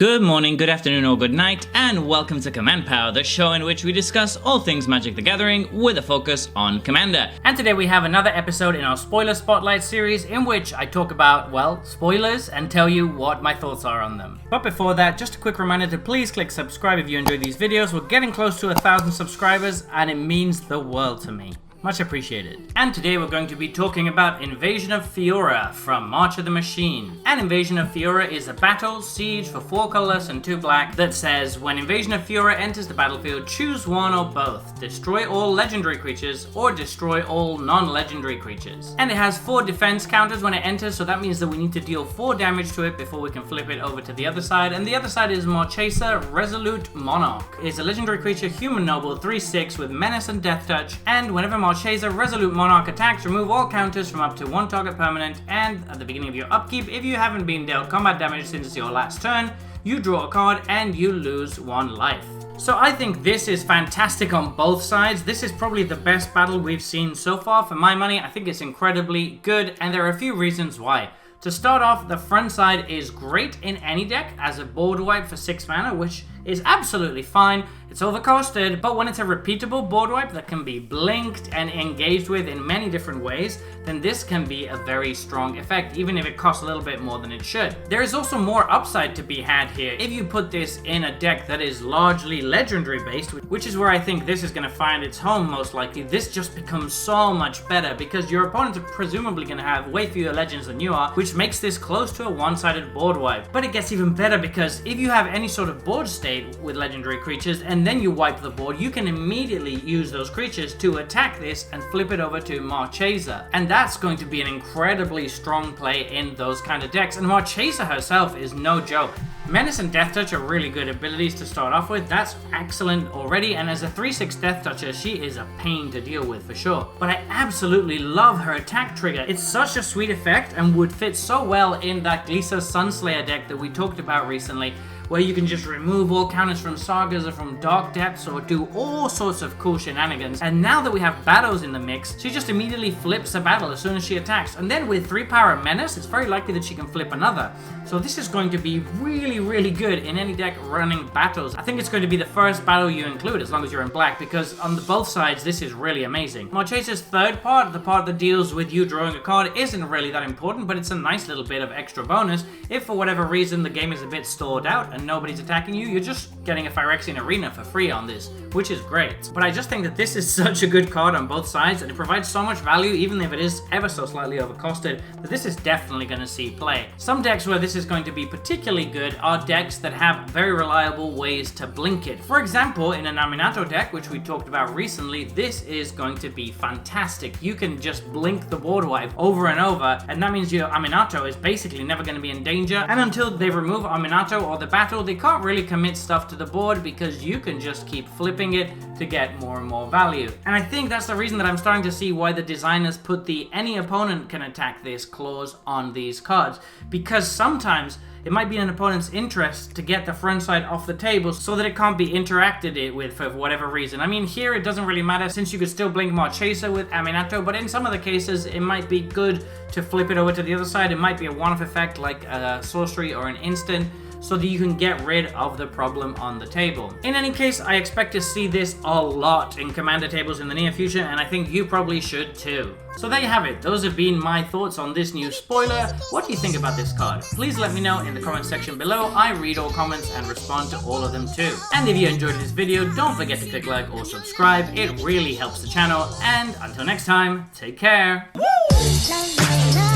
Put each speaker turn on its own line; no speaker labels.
Good morning, good afternoon, or good night, and welcome to Command Power, the show in which we discuss all things Magic the Gathering with a focus on Commander. And today we have another episode in our Spoiler Spotlight series in which I talk about, well, spoilers and tell you what my thoughts are on them. But before that, just a quick reminder to please click subscribe if you enjoy these videos. We're getting close to 1,000 subscribers and it means the world to me. Much appreciated. And today we're going to be talking about Invasion of Fiora from March of the Machine. And Invasion of Fiora is a battle siege for 4 colorless and 2 black that says when Invasion of Fiora enters the battlefield, choose one or both. Destroy all legendary creatures or destroy all non-legendary creatures. And it has 4 defense counters when it enters, so that means that we need to deal 4 damage to it before we can flip it over to the other side. And the other side is Marchesa, Resolute Monarch. It's a legendary creature, human noble, 3/6 with menace and death touch, and whenever Marchesa, Resolute Monarch attacks, remove all counters from up to 1 target permanent, and at the beginning of your upkeep, if you haven't been dealt combat damage since your last turn, you draw a card and you lose 1 life. So I think this is fantastic on both sides. This is probably the best battle we've seen so far for my money. I think it's incredibly good, and there are a few reasons why. To start off, the front side is great in any deck as a board wipe for 6 mana, which is absolutely fine. It's overcosted, but when it's a repeatable board wipe that can be blinked and engaged with in many different ways, then this can be a very strong effect, even if it costs a little bit more than it should. There is also more upside to be had here if you put this in a deck that is largely legendary based, which is where I think this is going to find its home most likely. This just becomes so much better because your opponents are presumably going to have way fewer legends than you are, which makes this close to a one-sided board wipe. But it gets even better because if you have any sort of board state with legendary creatures and then you wipe the board, you can immediately use those creatures to attack this and flip it over to Marchesa. And that's going to be an incredibly strong play in those kind of decks. And Marchesa herself is no joke. Menace and Death Touch are really good abilities to start off with. That's excellent already, and as a 3/6 Death Toucher, she is a pain to deal with for sure. But I absolutely love her attack trigger. It's such a sweet effect and would fit so well in that Glisa Sunslayer deck that we talked about recently, where you can just remove all counters from Sagas or from Dark Depths or do all sorts of cool shenanigans. And now that we have battles in the mix, she just immediately flips a battle as soon as she attacks. And then with 3 power Menace, it's very likely that she can flip another. So this is going to be really good in any deck running battles. I think it's going to be the first battle you include as long as you're in black, because on both sides this is really amazing. Marchesa's third part, the part that deals with you drawing a card, isn't really that important, but it's a nice little bit of extra bonus. If for whatever reason the game is a bit stalled out and nobody's attacking you, you're just getting a Phyrexian Arena for free on this, which is great. But I just think that this is such a good card on both sides, and it provides so much value, even if it is ever so slightly overcosted, that this is definitely going to see play. Some decks where this is going to be particularly good are decks that have very reliable ways to blink it. For example, in an Aminato deck, which we talked about recently, this is going to be fantastic. You can just blink the board wipe over and over, and that means your Aminato is basically never going to be in danger, and until they remove Aminato or the battle, they can't really commit stuff to the board because you can just keep flipping it to get more and more value. And I think that's the reason that I'm starting to see why the designers put the any opponent can attack this clause on these cards, because sometimes it might be in an opponent's interest to get the front side off the table so that it can't be interacted with for whatever reason. I mean, here it doesn't really matter since you could still blink Marchesa with Aminato, but in some of the cases it might be good to flip it over to the other side. It might be a one-off effect like a sorcery or an instant, so that you can get rid of the problem on the table. In any case, I expect to see this a lot in Commander tables in the near future, and I think you probably should too. So there you have it. Those have been my thoughts on this new spoiler. What do you think about this card? Please let me know in the comment section below. I read all comments and respond to all of them too. And if you enjoyed this video, don't forget to click like or subscribe. It really helps the channel. And until next time, take care. Woo!